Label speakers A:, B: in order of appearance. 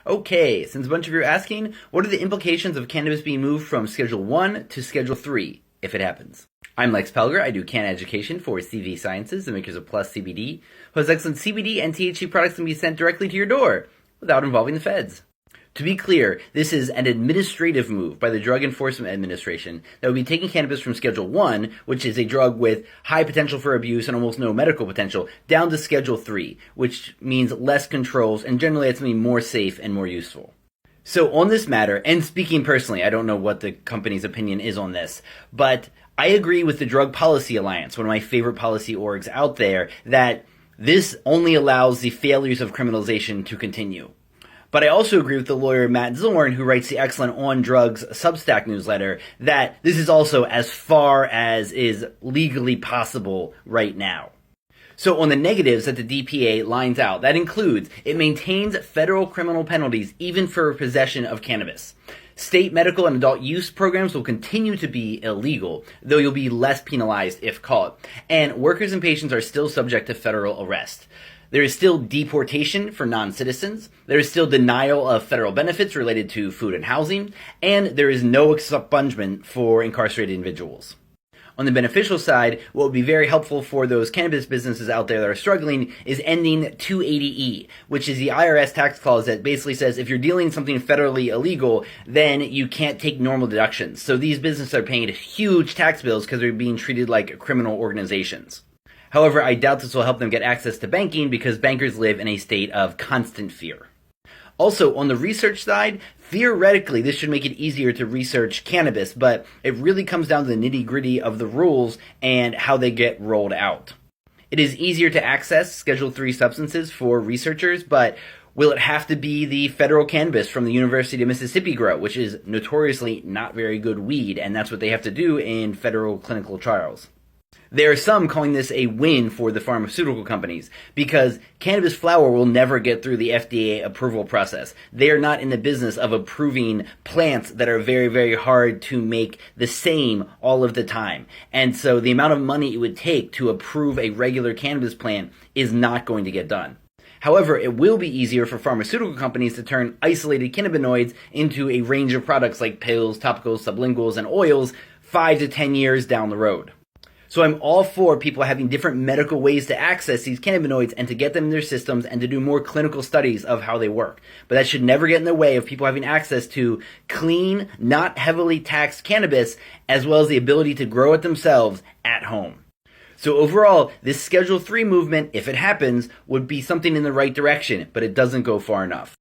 A: Okay, since a bunch of you are asking, what are the implications of cannabis being moved from Schedule 1 to Schedule 3, if it happens? I'm Lex Pelger. I do canna education for CV Sciences, the makers of Plus CBD, who has excellent CBD and THC products that can be sent directly to your door without involving the feds. To be clear, this is an administrative move by the Drug Enforcement Administration that will be taking cannabis from Schedule 1, which is a drug with high potential for abuse and almost no medical potential, down to Schedule 3, which means less controls, and generally it's going to be more safe and more useful. So on this matter, and speaking personally, I don't know what the company's opinion is on this, but I agree with the Drug Policy Alliance, one of my favorite policy orgs out there, that this only allows the failures of criminalization to continue. But I also agree with the lawyer Matt Zorn, who writes the excellent On Drugs Substack newsletter, that this is also as far as is legally possible right now. So on the negatives that the DPA lines out, that includes it maintains federal criminal penalties even for possession of cannabis. State medical and adult use programs will continue to be illegal, though you'll be less penalized if caught. And workers and patients are still subject to federal arrest. There is still deportation for non-citizens, there is still denial of federal benefits related to food and housing, and there is no expungement for incarcerated individuals. On the beneficial side, what would be very helpful for those cannabis businesses out there that are struggling is ending 280E, which is the IRS tax clause that basically says if you're dealing something federally illegal, then you can't take normal deductions. So these businesses are paying huge tax bills because they're being treated like criminal organizations. However, I doubt this will help them get access to banking because bankers live in a state of constant fear. Also, on the research side, theoretically, this should make it easier to research cannabis, but it really comes down to the nitty-gritty of the rules and how they get rolled out. It is easier to access Schedule 3 substances for researchers, but will it have to be the federal cannabis from the University of Mississippi grow, which is notoriously not very good weed, and that's what they have to do in federal clinical trials? There are some calling this a win for the pharmaceutical companies because cannabis flower will never get through the FDA approval process. They are not in the business of approving plants that are very, very hard to make the same all of the time. And so the amount of money it would take to approve a regular cannabis plant is not going to get done. However, it will be easier for pharmaceutical companies to turn isolated cannabinoids into a range of products like pills, topicals, sublinguals, and oils 5 to 10 years down the road. So I'm all for people having different medical ways to access these cannabinoids and to get them in their systems and to do more clinical studies of how they work. But that should never get in the way of people having access to clean, not heavily taxed cannabis, as well as the ability to grow it themselves at home. So overall, this Schedule 3 movement, if it happens, would be something in the right direction, but it doesn't go far enough.